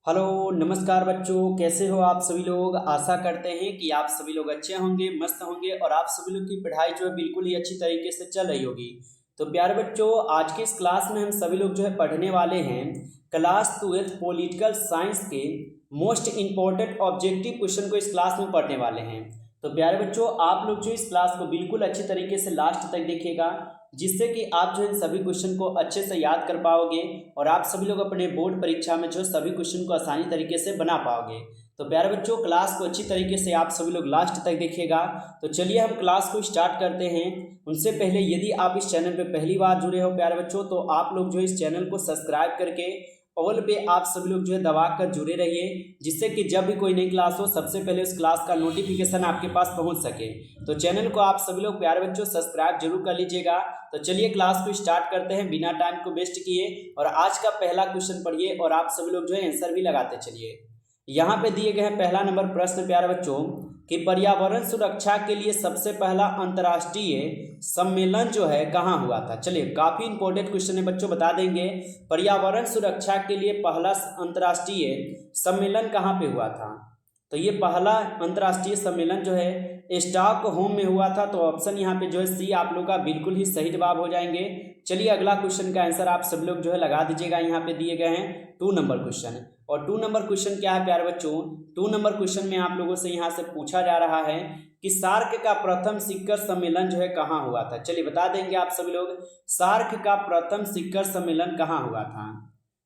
Hello नमस्कार बच्चों, कैसे हो आप सभी लोग। आशा करते हैं कि आप सभी लोग अच्छे होंगे, मस्त होंगे और आप सभी लोग की पढ़ाई जो है बिल्कुल ही अच्छी तरीके से चल रही होगी। तो प्यारे बच्चों, आज के इस क्लास में हम सभी लोग जो है पढ़ने वाले हैं क्लास 12 पॉलिटिकल साइंस के मोस्ट इम्पोर्टेंट ऑब्जेक्टिव क्वेश्चन को इस क्लास में पढ़ने वाले हैं। तो प्यारे बच्चों, आप लोग जो इस क्लास को बिल्कुल अच्छी तरीके से लास्ट तक देखिएगा, जिससे कि आप जो इन सभी क्वेश्चन को अच्छे से याद कर पाओगे और आप सभी लोग अपने बोर्ड परीक्षा में जो सभी क्वेश्चन को आसानी तरीके से बना पाओगे। तो प्यारे बच्चों, क्लास को अच्छी तरीके से आप सभी लोग लास्ट तक देखिएगा। तो चलिए हम क्लास को स्टार्ट करते हैं। उनसे पहले यदि आप इस चैनल पे पहली बार जुड़े हो प्यारे बच्चों, तो आप लोग जो इस चैनल को सब्सक्राइब करके ऑल पे आप सभी लोग जो है दबा कर जुड़े रहिए, जिससे कि जब भी कोई नई क्लास हो सबसे पहले उस क्लास का नोटिफिकेशन आपके पास पहुंच सके। तो चैनल को आप सभी लोग प्यारे बच्चों सब्सक्राइब जरूर कर लीजिएगा। तो चलिए क्लास को स्टार्ट करते हैं बिना टाइम को वेस्ट किए, और आज का पहला क्वेश्चन पढ़िए और आप सभी लोग जो है आंसर भी लगाते चलिए। यहाँ पे दिए गए हैं पहला नंबर प्रश्न प्यारे बच्चों कि पर्यावरण सुरक्षा के लिए सबसे पहला अंतर्राष्ट्रीय सम्मेलन जो है कहाँ हुआ था। चलिए, काफी इंपॉर्टेंट क्वेश्चन है बच्चों, बता देंगे पर्यावरण सुरक्षा के लिए पहला अंतर्राष्ट्रीय सम्मेलन कहाँ पे हुआ था। तो ये पहला अंतर्राष्ट्रीय सम्मेलन जो है स्टॉकहोम में हुआ था। तो ऑप्शन यहाँ पे जो है सी आप लोग का बिल्कुल ही सही जवाब हो जाएंगे। चलिए अगला क्वेश्चन का आंसर आप सब लोग जो है लगा दीजिएगा। यहाँ पे दिए गए हैं 2 नंबर क्वेश्चन, और 2 नंबर क्वेश्चन क्या है प्यारे बच्चों, 2 नंबर क्वेश्चन में आप लोगों से यहाँ से पूछा जा रहा है कि सार्क का प्रथम शिखर सम्मेलन जो है कहाँ हुआ था। चलिए बता देंगे आप सभी लोग, सार्क का प्रथम शिखर सम्मेलन कहाँ हुआ था।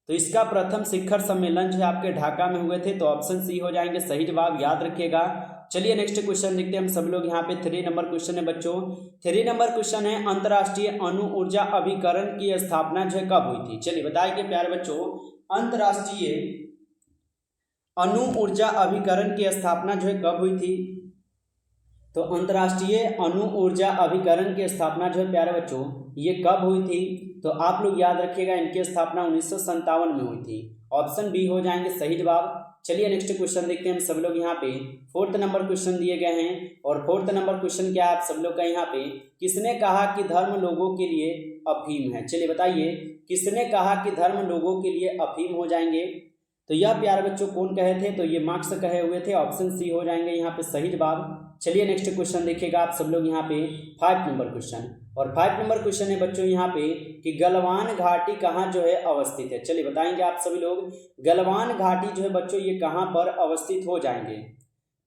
तो इसका प्रथम शिखर सम्मेलन जो है आपके ढाका में हुए थे। तो ऑप्शन सी हो जाएंगे सही जवाब, याद रखिएगा। चलिए नेक्स्ट क्वेश्चन देखते हैं हम सब लोग। यहाँ पे 3 नंबर क्वेश्चन है बच्चों। 3 नंबर क्वेश्चन है अंतर्राष्ट्रीय अणु ऊर्जा अभिकरण की स्थापना जो है कब हुई थी। चलिए बताइए प्यारे बच्चों, अंतर्राष्ट्रीय अणु ऊर्जा अभिकरण की स्थापना जो है कब हुई थी। तो अंतर्राष्ट्रीय अणु ऊर्जा अभिकरण की स्थापना जो है प्यारे बच्चों ये कब हुई थी। तो आप लोग याद रखिएगा, इनकी स्थापना 1957 में हुई थी। ऑप्शन बी हो जाएंगे सही जवाब। चलिए नेक्स्ट क्वेश्चन देखते हैं हम सब लोग। यहाँ पे 4th नंबर क्वेश्चन दिए गए हैं, और 4th नंबर क्वेश्चन क्या है आप सब लोग का यहाँ पे, किसने कहा कि धर्म लोगों के लिए अफीम है। चलिए बताइए, किसने कहा कि धर्म लोगों के लिए अफीम हो जाएंगे। तो यह प्यारे बच्चों कौन कहे थे, तो ये मार्क्स कहे हुए थे। ऑप्शन सी हो जाएंगे यहाँ पे सही जवाब। चलिए नेक्स्ट क्वेश्चन देखिएगा आप सब लोग यहाँ पे 5 नंबर क्वेश्चन, और 5 नंबर क्वेश्चन है बच्चों यहाँ पे कि गलवान घाटी कहाँ जो है अवस्थित है। चलिए बताएंगे आप सभी लोग, गलवान घाटी जो है बच्चों ये कहाँ पर अवस्थित हो जाएंगे।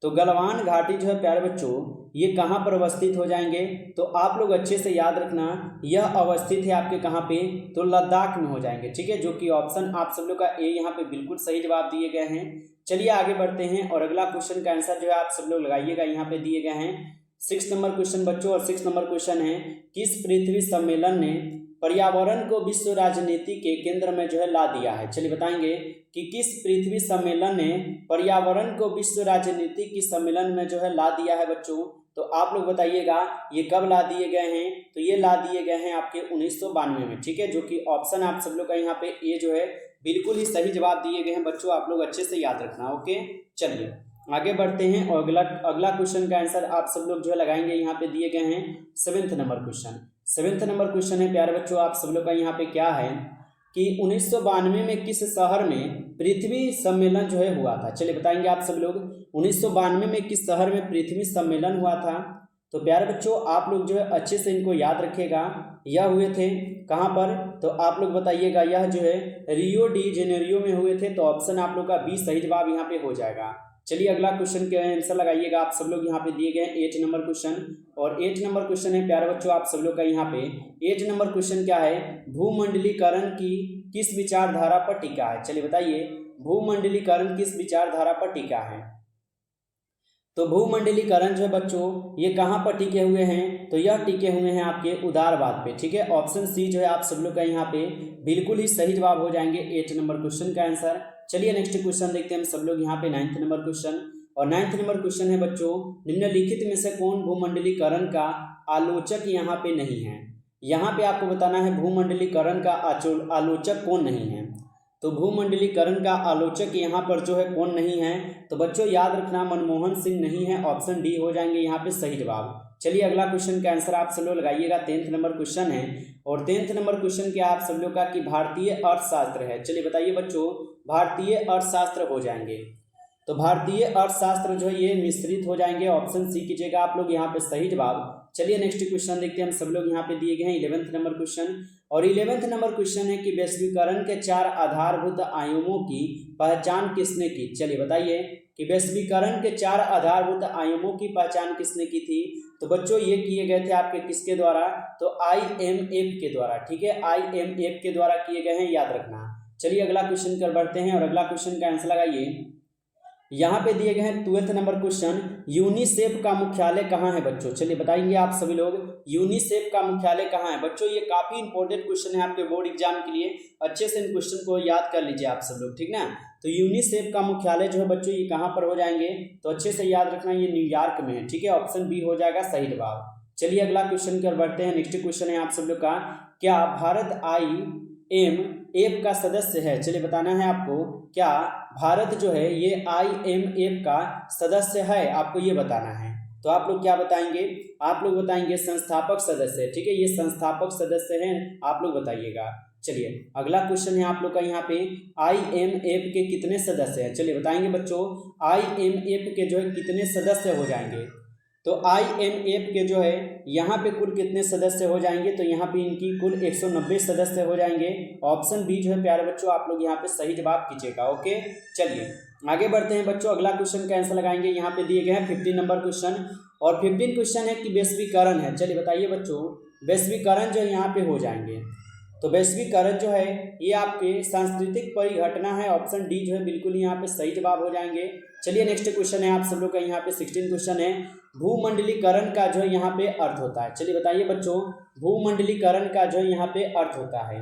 तो गलवान घाटी जो है प्यारे बच्चों ये कहाँ पर अवस्थित हो जाएंगे, तो आप लोग अच्छे से याद रखना, यह अवस्थित है आपके कहाँ पे, तो लद्दाख में हो जाएंगे। ठीक है, जो कि ऑप्शन आप सब लोग का ए यहाँ पे बिल्कुल सही जवाब दिए गए हैं। चलिए आगे बढ़ते हैं, और अगला क्वेश्चन का आंसर जो है आप सब लोग लगाइएगा। यहाँ पे दिए गए हैं 6 नंबर क्वेश्चन बच्चों, और 6 नंबर क्वेश्चन है, किस पृथ्वी सम्मेलन ने पर्यावरण को विश्व राजनीति के केंद्र में जो है ला दिया है। चलिए बताएंगे कि किस पृथ्वी सम्मेलन ने पर्यावरण को विश्व राजनीति की सम्मेलन में जो है ला दिया है बच्चों। तो आप लोग बताइएगा ये कब ला दिए गए हैं। तो ये ला दिए गए हैं आपके 1992 में। ठीक है, जो कि ऑप्शन आप सब लोग का यहाँ पे ए जो है बिल्कुल ही सही जवाब दिए गए हैं बच्चों, आप लोग अच्छे से याद रखना। ओके, चलिए आगे बढ़ते हैं, और अगला क्वेश्चन का आंसर आप सब लोग जो है लगाएंगे। यहाँ पे दिए गए हैं 7th number question. 7th number question है प्यारे बच्चों आप सब लोग का यहाँ पे क्या है कि 1992 में किस शहर में पृथ्वी सम्मेलन जो है हुआ था। चलिए बताएंगे आप सब लोग, 1992 में किस शहर में पृथ्वी सम्मेलन हुआ था। तो प्यारे बच्चों आप लोग जो है अच्छे से इनको याद रखिएगा, यह हुए थे कहाँ पर, तो आप लोग बताइएगा, यह जो है रियो डी जेनेरियो में हुए थे। तो ऑप्शन आप लोग का बी सही जवाब यहाँ पे हो जाएगा। चलिए अगला क्वेश्चन के आंसर लगाइएगा आप सब लोग। यहाँ पे दिए गए 8 नंबर क्वेश्चन, और 8 नंबर क्वेश्चन है प्यारे बच्चों आप सब लोग का यहाँ पे 8 नंबर क्वेश्चन क्या है, भूमंडलीकरण की किस विचारधारा पर टिका है। चलिए बताइए, भूमंडलीकरण किस विचारधारा पर टिका है। तो भूमंडलीकरण जो है बच्चों ये कहाँ पर टिके हुए हैं, तो यह टिके हुए हैं आपके उदारवाद पे। ठीक है, ऑप्शन सी जो है आप सब लोग का यहाँ पे बिल्कुल ही सही जवाब हो जाएंगे 8 नंबर क्वेश्चन का आंसर। चलिए नेक्स्ट क्वेश्चन देखते हैं हम सब लोग यहाँ पे 9th नंबर क्वेश्चन, और 9th नंबर क्वेश्चन है बच्चों, निम्नलिखित में से कौन भूमंडलीकरण का आलोचक यहाँ पे नहीं है। यहाँ पे आपको बताना है भूमंडलीकरण का आलोचक कौन नहीं है। तो भूमंडलीकरण का आलोचक यहाँ पर जो है कौन नहीं है, तो बच्चों याद रखना मनमोहन सिंह नहीं है। ऑप्शन डी हो जाएंगे यहाँ पे सही जवाब। चलिए अगला क्वेश्चन का आंसर आप सब लोग लगाइएगा। 10th नंबर क्वेश्चन है और 10th नंबर क्वेश्चन क्या आप सब लोग का कि भारतीय अर्थशास्त्र है। चलिए बताइए बच्चों, भारतीय अर्थशास्त्र हो जाएंगे। तो भारतीय अर्थशास्त्र जो है ये मिश्रित हो जाएंगे। ऑप्शन सी कीजिएगा आप लोग यहाँ पे सही जवाब। चलिए नेक्स्ट क्वेश्चन देखते हैं। हम सब लोग यहाँ पे दिए गए हैं 11th नंबर क्वेश्चन और 11th नंबर क्वेश्चन है कि वैश्वीकरण के 4 आधारभूत आयामों की पहचान किसने की। चलिए बताइए कि वैश्वीकरण के 4 आधारभूत आयामों की पहचान किसने की थी। तो बच्चों ये किए गए थे आपके किसके द्वारा, तो IMF के द्वारा। ठीक है, IMF के द्वारा किए गए हैं, याद रखना। चलिए अगला क्वेश्चन कर बढ़ते हैं और अगला क्वेश्चन का आंसर लगाइए। यहाँ पे दिए गए हैं 12th नंबर क्वेश्चन, यूनिसेफ का मुख्यालय कहाँ है बच्चों। चलिए बताएंगे आप सभी लोग, यूनिसेफ का मुख्यालय कहाँ है। बच्चों ये काफी इंपॉर्टेंट क्वेश्चन है आपके बोर्ड एग्जाम के लिए, अच्छे से इन क्वेश्चन को याद कर लीजिए आप सब लोग, ठीक ना। तो यूनिसेफ का मुख्यालय जो है बच्चों ये कहाँ पर हो जाएंगे, तो अच्छे से याद रखना ये न्यूयॉर्क में है। ठीक है, ऑप्शन बी हो जाएगा सही जवाब। चलिए अगला क्वेश्चन कर बढ़ते हैं। नेक्स्ट क्वेश्चन है आप सब लोग का, क्या भारत IMF का सदस्य है। चलिए बताना है आपको, क्या भारत जो है ये IMF का सदस्य है, आपको ये बताना है। तो आप लोग क्या बताएंगे, आप लोग बताएंगे संस्थापक सदस्य। ठीक है, ये संस्थापक सदस्य हैं, आप लोग बताइएगा। चलिए अगला क्वेश्चन है आप लोग का यहाँ पे, IMF के कितने सदस्य हैं। चलिए बताएंगे बच्चों, IMF के जो है कितने सदस्य हो जाएंगे। तो IMF के जो है यहाँ पे कुल कितने सदस्य हो जाएंगे, तो यहाँ पे इनकी कुल 190 सदस्य हो जाएंगे। ऑप्शन बी जो है प्यारे बच्चों आप लोग यहाँ पे सही जवाब कीजिएगा। ओके, चलिए आगे बढ़ते हैं बच्चों। अगला क्वेश्चन का आंसर लगाएंगे। यहाँ पे दिए गए हैं 15 नंबर क्वेश्चन और 15 क्वेश्चन है कि वैश्वीकरण है। चलिए बताइए बच्चों, वैश्वीकरण जो है यहाँ पे हो जाएंगे। तो वैश्वीकरण जो है ये आपके सांस्कृतिक परिघटना है। ऑप्शन डी जो है बिल्कुल यहाँ पे सही जवाब हो जाएंगे। चलिए नेक्स्ट क्वेश्चन है आप सब लोग का यहाँ पे 16 क्वेश्चन है, भूमंडलीकरण का जो है यहाँ पे अर्थ होता है। चलिए बताइए बच्चों, भूमंडलीकरण का जो है यहाँ पे अर्थ होता है।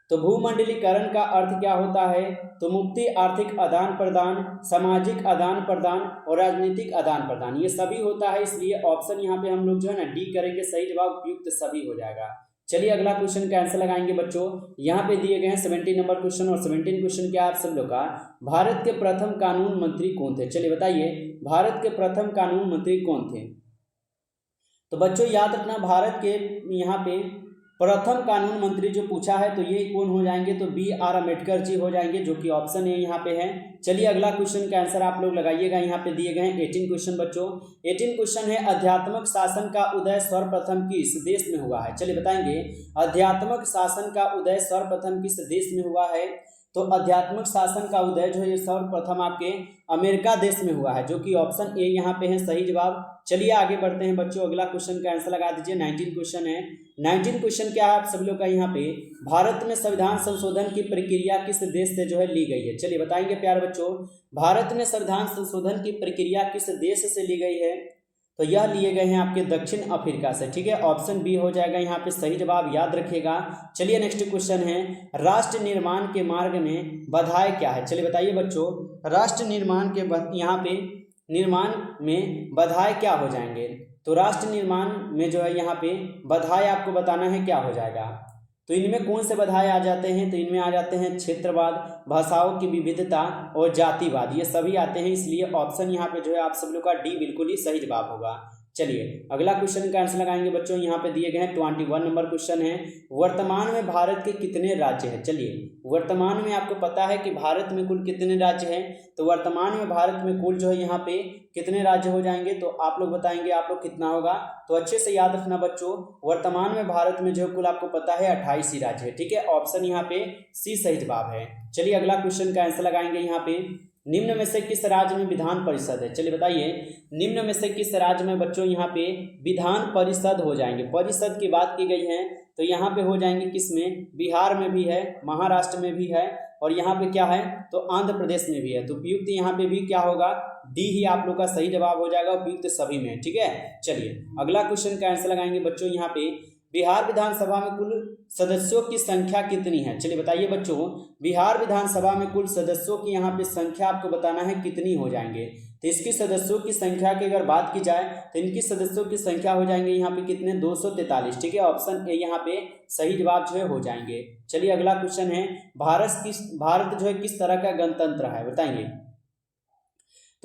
तो भूमंडलीकरण का अर्थ क्या होता है, तो मुक्ति, आर्थिक आदान प्रदान, सामाजिक आदान प्रदान और राजनीतिक आदान प्रदान, ये सभी होता है। इसलिए ऑप्शन यहाँ पे हम लोग जो है ना डी करेंगे, सही जवाब उपयुक्त सभी हो जाएगा। चलिए अगला क्वेश्चन का आंसर लगाएंगे बच्चों। यहाँ पे दिए गए हैं 17 नंबर क्वेश्चन और 17 क्वेश्चन क्या आप सब लोग का, भारत के प्रथम कानून मंत्री कौन थे। चलिए बताइए, भारत के प्रथम कानून मंत्री कौन थे। तो बच्चों याद रखना, भारत के यहाँ पे प्रथम कानून मंत्री जो पूछा है तो ये कौन हो जाएंगे, तो BR अम्बेडकर जी हो जाएंगे, जो कि ऑप्शन ए यहाँ पे है। चलिए अगला क्वेश्चन का आंसर आप लोग लगाइएगा। यहाँ पे दिए गए हैं 18 क्वेश्चन बच्चों। 18 क्वेश्चन है, आध्यात्मिक शासन का उदय सर्वप्रथम किस देश में हुआ है। चलिए बताएंगे, आध्यात्मिक शासन का उदय सर्वप्रथम किस देश में हुआ है। तो आध्यात्मिक शासन का उदय जो है ये सर्वप्रथम आपके अमेरिका देश में हुआ है, जो कि ऑप्शन ए यहाँ पे है सही जवाब। चलिए आगे बढ़ते हैं बच्चों। अगला क्वेश्चन का आंसर लगा दीजिए। 19 क्वेश्चन है। 19 क्वेश्चन क्या है आप सब लोग का यहाँ पे, भारत में संविधान संशोधन की प्रक्रिया किस देश से जो है ली गई है। चलिए बताएंगे प्यारे बच्चों, भारत में संविधान संशोधन की प्रक्रिया किस देश से ली गई है। तो यह लिए गए हैं आपके दक्षिण अफ्रीका से। ठीक है, ऑप्शन बी हो जाएगा यहाँ पे सही जवाब, याद रखिएगा। चलिए नेक्स्ट क्वेश्चन है, राष्ट्र निर्माण के मार्ग में बाधाएं क्या है। चलिए बताइए बच्चों, राष्ट्र निर्माण के यहाँ पे निर्माण में बाधाएं क्या हो जाएंगे। तो राष्ट्र निर्माण में जो है यहाँ पे बाधाएं आपको बताना है क्या हो जाएगा। तो इनमें कौन से बाधाएं आ जाते हैं, तो इनमें आ जाते हैं क्षेत्रवाद, भाषाओं की विविधता और जातिवाद, ये सभी आते हैं। इसलिए ऑप्शन यहाँ पे जो है आप सब लोग का डी बिल्कुल ही सही जवाब होगा। चलिए अगला क्वेश्चन का आंसर लगाएंगे बच्चों। यहाँ पे दिए गए हैं 21 नंबर क्वेश्चन है, वर्तमान में भारत के कितने राज्य हैं। चलिए वर्तमान में आपको पता है कि भारत में कुल कितने राज्य हैं, तो वर्तमान में भारत में कुल जो है यहाँ पे कितने राज्य हो जाएंगे, तो आप लोग बताएंगे आप लोग कितना होगा। तो अच्छे से याद रखना बच्चों, वर्तमान में भारत में जो कुल आपको पता है 28 ही राज्य है। ठीक है, ऑप्शन यहाँ पे सी सही जवाब है। चलिए अगला क्वेश्चन का आंसर लगाएंगे। यहाँ पे निम्न में से किस राज्य में विधान परिषद है। चलिए बताइए, निम्न में से किस राज्य में बच्चों यहाँ पे विधान परिषद हो जाएंगे। परिषद की बात की गई है तो यहाँ पे हो जाएंगे किसमें, बिहार में भी है, महाराष्ट्र में भी है और यहाँ पे क्या है, तो आंध्र प्रदेश में भी है। तो उपयुक्त यहाँ पे भी क्या होगा, डी ही आप लोग का सही जवाब हो जाएगा, उपयुक्त सभी में। ठीक है, चलिए अगला क्वेश्चन का आंसर लगाएंगे बच्चों। यहाँ पे बिहार विधानसभा में कुल सदस्यों की संख्या कितनी है। चलिए बताइए बच्चों, बिहार विधानसभा में कुल सदस्यों की यहाँ पे संख्या आपको बताना है कितनी हो जाएंगे। तो इसकी सदस्यों की संख्या की अगर बात की जाए तो इनकी सदस्यों की संख्या हो जाएंगे यहाँ पे कितने, 243। ठीक है, ऑप्शन ए यहाँ पे सही जवाब जो है हो जाएंगे। चलिए अगला क्वेश्चन है, भारत जो है किस तरह का गणतंत्र है, बताएंगे।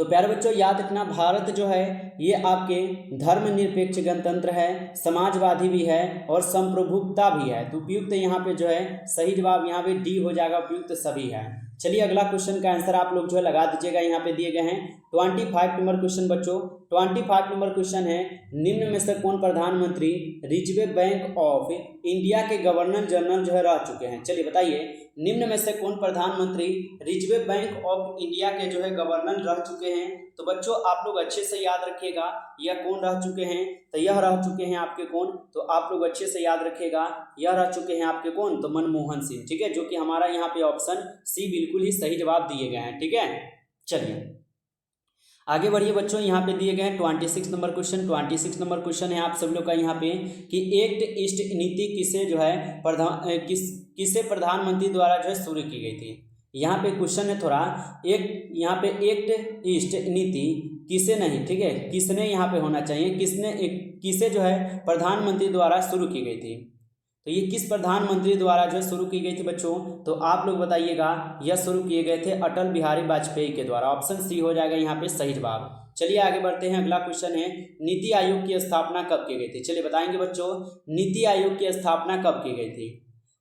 तो प्यारे बच्चों याद रखना, भारत जो है ये आपके धर्मनिरपेक्ष गणतंत्र है, समाजवादी भी है और संप्रभुता भी है। तो उपयुक्त यहाँ पे जो है सही जवाब यहाँ पे डी हो जाएगा, उपयुक्त सभी है। चलिए अगला क्वेश्चन का आंसर आप लोग जो है लगा दीजिएगा, यहाँ पे दिए गए हैं 25 नंबर क्वेश्चन बच्चों। 25 नंबर क्वेश्चन है, निम्न में से कौन प्रधानमंत्री रिजर्व बैंक ऑफ इंडिया के गवर्नर जनरल जो है रह चुके हैं? चलिए बताइए, निम्न में से कौन प्रधानमंत्री रिजर्व बैंक ऑफ इंडिया के जो है गवर्नर रह चुके हैं? तो बच्चों आप लोग अच्छे से याद रखिएगा, यह कौन रह चुके हैं? तो यह रह चुके हैं आपके कौन? तो आप लोग अच्छे से याद रखिएगा, यह रह चुके हैं आपके कौन? तो मनमोहन सिंह, ठीक है, जो कि हमारा यहाँ पे ऑप्शन सी बिल्कुल ही सही जवाब दिए गए हैं, ठीक है। चलिए आगे बढ़िए बच्चों, यहाँ पे दिए गए हैं 26 नंबर क्वेश्चन। 26 नंबर क्वेश्चन है आप सब लोग का यहाँ पे कि एक्ट ईस्ट नीति किसे जो है किसे प्रधानमंत्री द्वारा जो है शुरू की गई थी? यहाँ पे क्वेश्चन है थोड़ा, एक यहाँ पे एक्ट ईस्ट नीति किसे नहीं, ठीक है, किसने यहाँ पे होना चाहिए, किसे जो है प्रधानमंत्री द्वारा शुरू की गई थी? तो ये किस प्रधानमंत्री द्वारा जो है शुरू की गई थी बच्चों? तो आप लोग बताइएगा, यह शुरू किए गए थे अटल बिहारी वाजपेयी के द्वारा। ऑप्शन सी हो जाएगा यहाँ पे सही जवाब। चलिए आगे बढ़ते हैं, अगला क्वेश्चन है, नीति आयोग की स्थापना कब की गई थी? चलिए बताएंगे बच्चों, नीति आयोग की स्थापना कब की गई थी?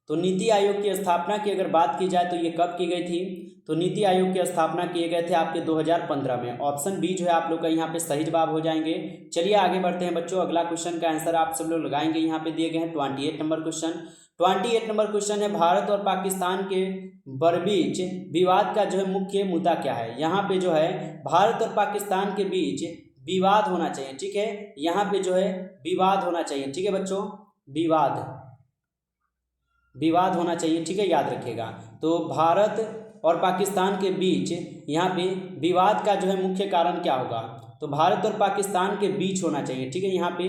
तो नीति आयोग की स्थापना की अगर बात की जाए तो ये कब की गई थी? तो नीति आयोग की स्थापना किए गए थे आपके 2015 में। ऑप्शन बी जो है आप लोग का यहाँ पे सही जवाब हो जाएंगे। चलिए आगे बढ़ते हैं बच्चों, अगला क्वेश्चन का आंसर आप सब लोग लगाएंगे, यहाँ पे दिए गए हैं 28 नंबर क्वेश्चन। 28 नंबर क्वेश्चन है, भारत और पाकिस्तान के बीच विवाद का जो है मुख्य मुद्दा क्या है? यहाँ पे जो है भारत और पाकिस्तान के बीच विवाद होना चाहिए, ठीक है, यहाँ पे जो है विवाद होना चाहिए, ठीक है बच्चों, विवाद होना चाहिए, ठीक है, याद रखिएगा। तो भारत और पाकिस्तान के बीच यहाँ पे विवाद का जो है मुख्य कारण क्या होगा? तो भारत और पाकिस्तान के बीच होना चाहिए, ठीक है, यहाँ पे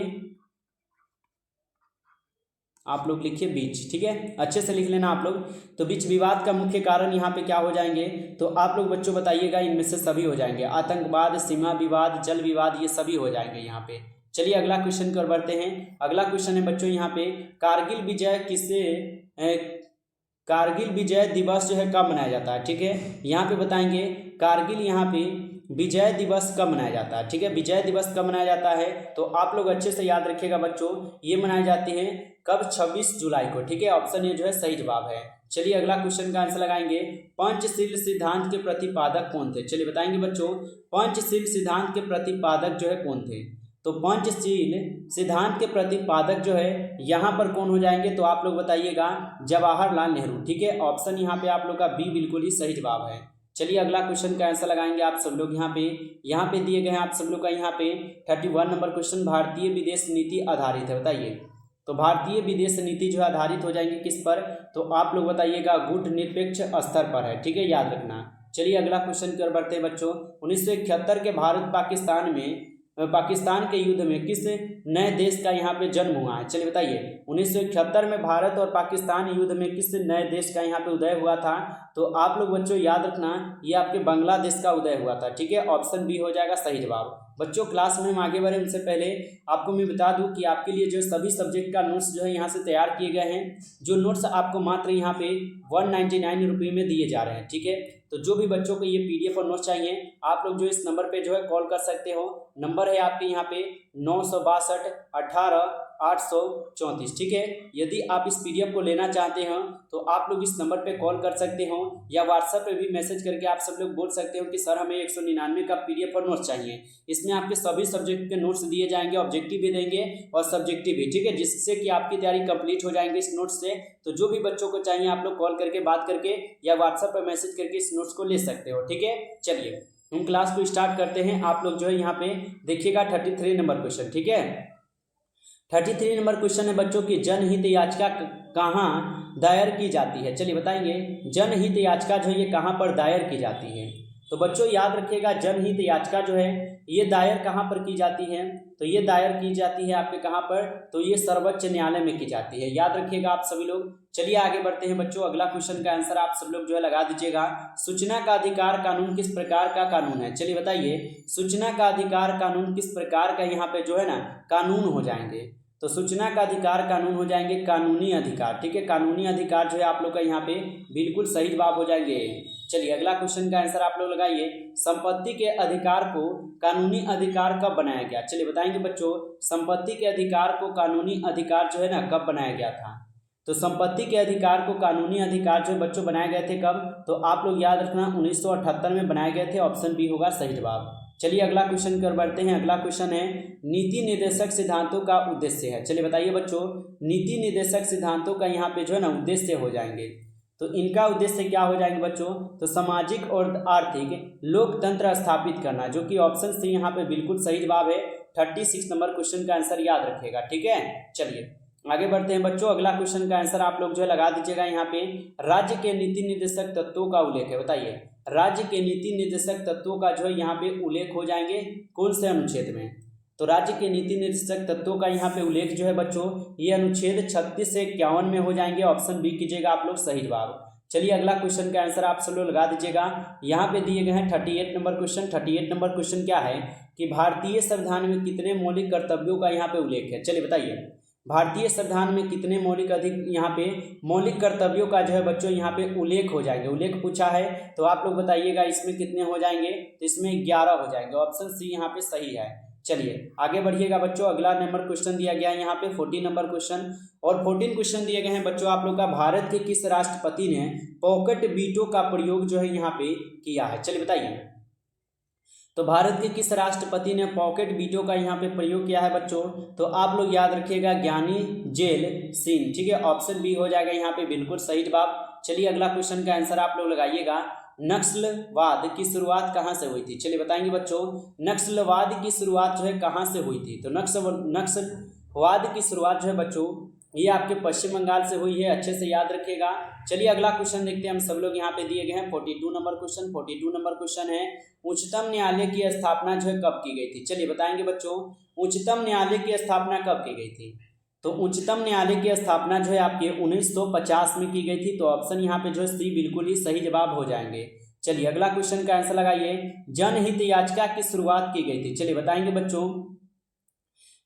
आप लोग लिखिए बीच, ठीक है, अच्छे से लिख लेना आप लोग। तो बीच विवाद का मुख्य कारण यहाँ पे क्या हो जाएंगे? तो आप लोग बच्चों बताइएगा, इनमें से सभी हो जाएंगे, आतंकवाद, सीमा विवाद, जल विवाद, ये सभी हो जाएंगे यहाँ पे। चलिए अगला क्वेश्चन की ओर बढ़ते हैं। अगला क्वेश्चन है बच्चों यहाँ पे, कारगिल विजय दिवस जो है कब मनाया जाता है? ठीक है, यहाँ पे बताएंगे कारगिल यहाँ पे विजय दिवस कब मनाया जाता है, ठीक है, विजय दिवस कब मनाया जाता है? तो आप लोग अच्छे से याद रखिएगा बच्चों, ये मनाए जाते हैं कब? 26 जुलाई को, ठीक है, ऑप्शन ए जो है सही जवाब है। चलिए अगला क्वेश्चन का आंसर लगाएंगे, पंचशील सिद्धांत के प्रतिपादक कौन थे? चलिए बताएंगे बच्चों, पंचशील सिद्धांत के प्रतिपादक जो है कौन थे? तो पंचशील सिद्धांत के प्रतिपादक जो है यहाँ पर कौन हो जाएंगे? तो आप लोग बताइएगा, जवाहरलाल नेहरू, ठीक है, ऑप्शन यहाँ पे आप लोग का बी बिल्कुल ही सही जवाब है। चलिए अगला क्वेश्चन का आंसर लगाएंगे आप सब लोग, यहाँ पे दिए गए हैं आप सब लोग का यहाँ पे 31 नंबर क्वेश्चन, भारतीय विदेश नीति आधारित है, बताइए। तो भारतीय विदेश नीति जो है आधारित हो जाएंगे किस पर? तो आप लोग बताइएगा, गुट निरपेक्ष स्तर पर है, ठीक है, याद रखना। चलिए अगला क्वेश्चन की ओर बढ़ते हैं बच्चों, 1971 के पाकिस्तान के युद्ध में किस नए देश का यहाँ पे जन्म हुआ है? चलिए बताइए, 1971 में भारत और पाकिस्तान युद्ध में किस नए देश का यहाँ पे उदय हुआ था? तो आप लोग बच्चों याद रखना, ये आपके बांग्लादेश का उदय हुआ था, ठीक है, ऑप्शन बी हो जाएगा सही जवाब। बच्चों क्लास में हम आगे बढ़े उनसे पहले आपको मैं बता दूं कि आपके लिए जो सभी सब्जेक्ट का नोट्स जो है यहाँ से तैयार किए गए हैं, जो नोट्स आपको मात्र यहाँ पे 199 रुपये में दिए जा रहे हैं, ठीक है। तो जो भी बच्चों को ये PDF और नोट्स चाहिए, आप लोग जो इस नंबर पे जो है कॉल कर सकते हो। नंबर है आपके यहाँ पे 962 18 834, ठीक है। यदि आप इस PDF को लेना चाहते हो तो आप लोग इस नंबर पे कॉल कर सकते हो या व्हाट्सएप पे भी मैसेज करके आप सब लोग बोल सकते हो कि सर हमें 199 का PDF और नोट्स चाहिए। इसमें आपके सभी सब्जेक्ट के नोट्स दिए जाएंगे, ऑब्जेक्टिव भी देंगे और सब्जेक्टिव भी, ठीक है, जिससे कि आपकी तैयारी कंप्लीट हो जाएंगे इस नोट्स से। तो जो भी बच्चों को चाहिए आप लोग कॉल करके बात करके या व्हाट्सएप पर मैसेज करके इस नोट्स को ले सकते हो, ठीक है। चलिए हम क्लास को स्टार्ट करते हैं। आप लोग जो है यहाँ पे देखिएगा 33 नंबर क्वेश्चन, ठीक है। 33 नंबर क्वेश्चन है बच्चों की, जनहित याचिका कहाँ दायर की जाती है? चलिए बताएंगे, जनहित याचिका जो है ये कहाँ पर दायर की जाती है? तो बच्चों याद रखिएगा, जनहित याचिका जो है ये दायर कहाँ पर की जाती है? तो ये दायर की जाती है आपके कहाँ पर? तो ये सर्वोच्च न्यायालय में की जाती है, याद रखिएगा आप सभी लोग। चलिए आगे बढ़ते हैं बच्चों, अगला क्वेश्चन का आंसर आप सब लोग जो है लगा दीजिएगा। सूचना का अधिकार कानून किस प्रकार का कानून है? चलिए बताइए, सूचना का अधिकार कानून किस प्रकार का यहाँ पे जो है ना कानून हो जाएंगे? तो सूचना का अधिकार कानून हो जाएंगे कानूनी अधिकार, ठीक है, कानूनी अधिकार जो है आप लोग का यहाँ पे बिल्कुल सही जवाब हो जाएंगे। चलिए अगला क्वेश्चन का आंसर आप लोग लगाइए। संपत्ति के अधिकार को कानूनी अधिकार कब बनाया गया? चलिए बताएंगे बच्चों, संपत्ति के अधिकार को कानूनी अधिकार जो है ना कब बनाया गया था? तो संपत्ति के अधिकार को कानूनी अधिकार जो बच्चों बनाए गए थे कब? तो आप लोग याद रखना 1978 में बनाए गए थे। ऑप्शन बी होगा सही जवाब। चलिए अगला क्वेश्चन कर बढ़ते हैं। अगला क्वेश्चन है नीति निर्देशक सिद्धांतों का उद्देश्य है। चलिए बताइए बच्चों, नीति निर्देशक सिद्धांतों का यहाँ पे जो है ना उद्देश्य हो जाएंगे, तो इनका उद्देश्य क्या हो जाएंगे बच्चों? तो सामाजिक और आर्थिक लोकतंत्र स्थापित करना, जो कि ऑप्शन सी यहाँ पे बिल्कुल सही जवाब है। 36 नंबर क्वेश्चन का आंसर याद रखिएगा, ठीक है। चलिए आगे बढ़ते हैं बच्चों। अगला क्वेश्चन का आंसर आप लोग जो है लगा दीजिएगा। यहाँ पे राज्य के नीति निर्देशक तत्वों का उल्लेख है। बताइए, राज्य के नीति निर्देशक तत्वों का जो है यहाँ पे उल्लेख हो जाएंगे कौन से अनुच्छेद में? तो राज्य के नीति निर्देशक तत्वों का यहाँ पे उल्लेख जो है बच्चों, ये अनुच्छेद 36 से 51 में हो जाएंगे। ऑप्शन बी कीजिएगा आप लोग सही जवाब। चलिए अगला क्वेश्चन का आंसर आप सब लोग लगा दीजिएगा। यहाँ पे दिए गए हैं 38 नंबर क्वेश्चन। 38 नंबर क्वेश्चन क्या है कि भारतीय संविधान में कितने मौलिक कर्तव्यों का यहाँ पे उल्लेख है? चलिए बताइए, भारतीय संविधान में कितने यहाँ पे मौलिक कर्तव्यों का जो है बच्चों यहाँ पे उल्लेख हो जाएंगे? उल्लेख पूछा है तो आप लोग बताइएगा इसमें कितने हो जाएंगे? तो इसमें 11 हो जाएंगे। ऑप्शन सी यहाँ पे सही है। चलिए आगे बढ़िएगा बच्चों। अगला नंबर क्वेश्चन दिया गया है यहाँ पे 14 नंबर क्वेश्चन, और 14 क्वेश्चन दिए गए हैं बच्चों आप लोग का, भारत के किस राष्ट्रपति ने पॉकेट वीटो का प्रयोग जो है यहाँ पे किया है? चलिए बताइए, तो भारत के किस राष्ट्रपति ने पॉकेट वीटो का यहाँ पे प्रयोग किया है बच्चों? तो आप लोग याद रखिएगा ज्ञानी जेल सिंह, ठीक है। ऑप्शन बी हो जाएगा यहाँ पे बिल्कुल सही जवाब। चलिए अगला क्वेश्चन का आंसर आप लोग लगाइएगा। नक्सलवाद की शुरुआत कहाँ से हुई थी? चलिए बताएंगे बच्चों, नक्सलवाद की शुरुआत जो है कहाँ से हुई थी? तो नक्सलवाद की शुरुआत जो है बच्चों ये आपके पश्चिम बंगाल से हुई है, अच्छे से याद रखिएगा। चलिए अगला क्वेश्चन देखते हैं हम सब लोग। यहाँ पे दिए गए हैं 42 नंबर क्वेश्चन। 42 नंबर क्वेश्चन है उच्चतम न्यायालय की स्थापना जो है कब की गई थी? चलिए बताएंगे बच्चों, उच्चतम न्यायालय की स्थापना कब की गई थी? तो उच्चतम न्यायालय की स्थापना जो है आपकी 1950 में की गई थी। तो ऑप्शन यहाँ पे जो है सी बिल्कुल ही सही जवाब हो जाएंगे। चलिए अगला क्वेश्चन का आंसर लगाइए। जनहित याचिका की शुरुआत की गई थी? चलिए बताएंगे बच्चों,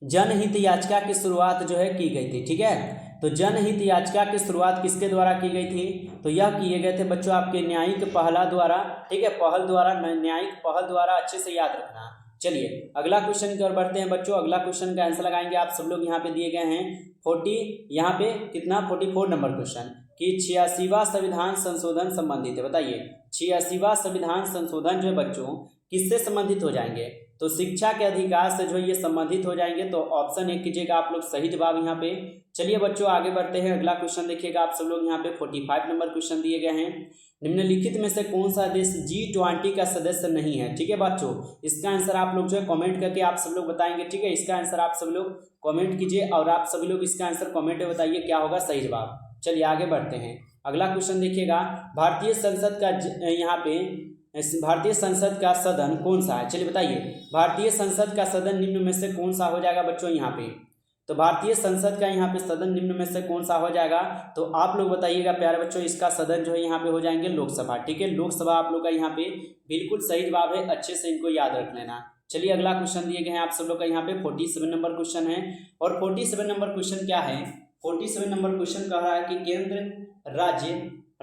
जनहित याचिका की शुरुआत जो है की गई थी, ठीक है। तो जनहित याचिका की शुरुआत किसके द्वारा की गई थी? तो यह किए गए थे बच्चों आपके न्यायिक पहला द्वारा, ठीक है, पहल द्वारा, न्यायिक पहल द्वारा, अच्छे से याद रखना। चलिए अगला क्वेश्चन की ओर बढ़ते हैं बच्चों। अगला क्वेश्चन का आंसर लगाएंगे आप सब लोग। यहाँ पे दिए गए हैं 44 नंबर क्वेश्चन कि 86वां संविधान संशोधन संबंधित है। बताइए 86वां संविधान संशोधन जो है बच्चों किससे संबंधित हो जाएंगे? तो शिक्षा के अधिकार से जो ये संबंधित हो जाएंगे। तो ऑप्शन एक कीजिएगा आप लोग सही जवाब यहाँ पे। चलिए बच्चों आगे बढ़ते हैं। अगला क्वेश्चन देखिएगा आप सब लोग। यहाँ पे 45 नंबर क्वेश्चन दिए गए हैं। निम्नलिखित में से कौन सा देश G20 का सदस्य नहीं है? ठीक है बच्चों, इसका आंसर आप लोग जो है कमेंट करके आप सब लोग बताएंगे, ठीक है। इसका आंसर आप सब लोग कमेंट कीजिए और आप सभी लोग इसका आंसर कमेंट में बताइए क्या होगा सही जवाब। चलिए आगे बढ़ते हैं। अगला क्वेश्चन देखिएगा, भारतीय संसद का यहाँ पे भारतीय संसद का सदन कौन सा है? चलिए बताइए, भारतीय संसद का सदन निम्न में से कौन सा हो जाएगा बच्चों? यहाँ पे तो भारतीय संसद का यहाँ पे सदन निम्न में से कौन सा हो जाएगा? तो आप लोग बताइएगा प्यारे बच्चों, इसका सदन जो है यहाँ पे हो जाएंगे लोकसभा, ठीक है। लोकसभा आप लोग का यहाँ पे बिल्कुल सही जवाब है, अच्छे से इनको याद रख लेना। चलिए अगला क्वेश्चन दिए गए हैं आप सब लोग का यहाँ पे 47 नंबर क्वेश्चन है। और 47 नंबर क्वेश्चन क्या है? 47 नंबर क्वेश्चन कह रहा है कि केंद्र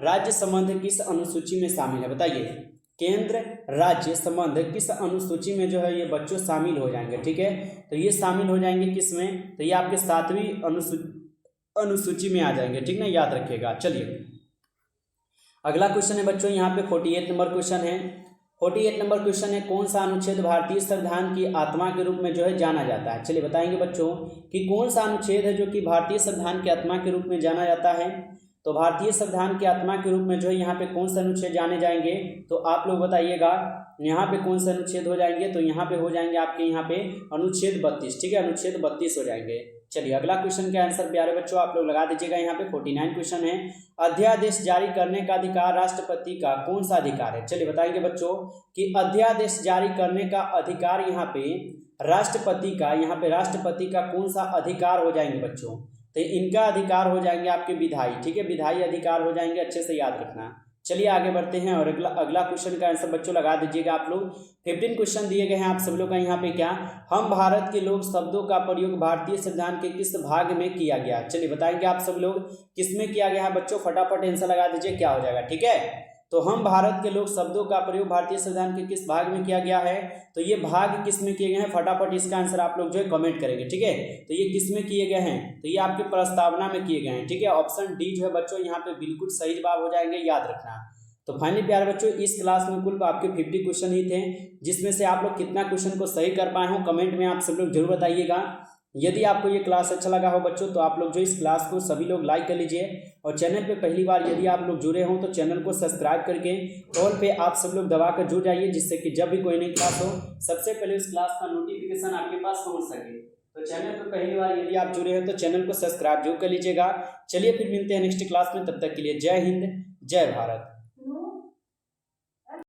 राज्य संबंध किस अनुसूची में शामिल है? बताइए, केंद्र राज्य संबंध किस अनुसूची में जो है ये बच्चों शामिल हो जाएंगे, ठीक है। तो ये शामिल हो जाएंगे किस में? तो ये आपके 7वीं अनुसूची में आ जाएंगे, ठीक ना, याद रखिएगा। चलिए अगला क्वेश्चन है बच्चों यहाँ पे 48 नंबर क्वेश्चन है। 48 नंबर क्वेश्चन है, कौन सा अनुच्छेद भारतीय संविधान की आत्मा के रूप में जो है जाना जाता है? चलिए बताएंगे बच्चों कि कौन सा अनुच्छेद है जो कि भारतीय संविधान की आत्मा के रूप में जाना जाता है। तो भारतीय संविधान की आत्मा के रूप में जो है यहाँ पे कौन से अनुच्छेद जाने जाएंगे? तो आप लोग बताइएगा यहाँ पे कौन से अनुच्छेद हो जाएंगे? तो यहाँ पे हो जाएंगे आपके यहाँ पे अनुच्छेद 32, ठीक है, अनुच्छेद 32 हो जाएंगे। चलिए अगला क्वेश्चन के आंसर प्यारे बच्चों आप लोग लगा दीजिएगा। यहाँ पे 49 क्वेश्चन है, अध्यादेश जारी करने का अधिकार राष्ट्रपति का कौन सा अधिकार है? चलिए बताएंगे बच्चों कि अध्यादेश जारी करने का अधिकार यहाँ पे राष्ट्रपति का कौन सा अधिकार हो जाएंगे बच्चों? तो इनका अधिकार हो जाएंगे आपके विधायी, ठीक है, विधायी अधिकार हो जाएंगे, अच्छे से याद रखना। चलिए आगे बढ़ते हैं और अगला क्वेश्चन का आंसर बच्चों लगा दीजिएगा आप लोग। 15 क्वेश्चन दिए गए हैं आप सब लोग का यहाँ पे क्या, हम भारत के लोग शब्दों का प्रयोग भारतीय संविधान के किस भाग में किया गया? चलिए बताएंगे आप सब लोग किस में किया गया है बच्चों, फटाफट आंसर लगा दीजिए क्या हो जाएगा, ठीक है। तो हम भारत के लोग शब्दों का प्रयोग भारतीय संविधान के किस भाग में किया गया है, तो ये भाग किस में किए गए हैं, फटाफट इसका आंसर आप लोग जो है कमेंट करेंगे। ठीक है, तो ये किस में किए गए हैं, तो ये आपके प्रस्तावना में किए गए हैं। ठीक है, ऑप्शन डी जो है बच्चों यहाँ पे बिल्कुल सही जवाब हो जाएंगे, याद रखना। तो फाइनली प्यारे बच्चों, इस क्लास में कुल आपके 50 क्वेश्चन ही थे, जिसमें से आप लोग कितना क्वेश्चन को सही कर पाए हो कमेंट में आप सब लोग जरूर बताइएगा। यदि आपको ये क्लास अच्छा लगा हो बच्चों, तो आप लोग जो इस क्लास को सभी लोग लाइक कर लीजिए, और चैनल पे पहली बार यदि आप लोग जुड़े हों तो चैनल को सब्सक्राइब करके ऑल पे आप सब लोग दबा कर जुड़ जाइए, जिससे कि जब भी कोई नई क्लास हो सबसे पहले उस क्लास का नोटिफिकेशन आपके पास पहुंच सके। तो चैनल पर पहली बार यदि आप जुड़े हैं तो चैनल को सब्सक्राइब जरूर कर लीजिएगा। चलिए फिर मिलते हैं नेक्स्ट क्लास में, तब तक के लिए जय हिंद, जय भारत।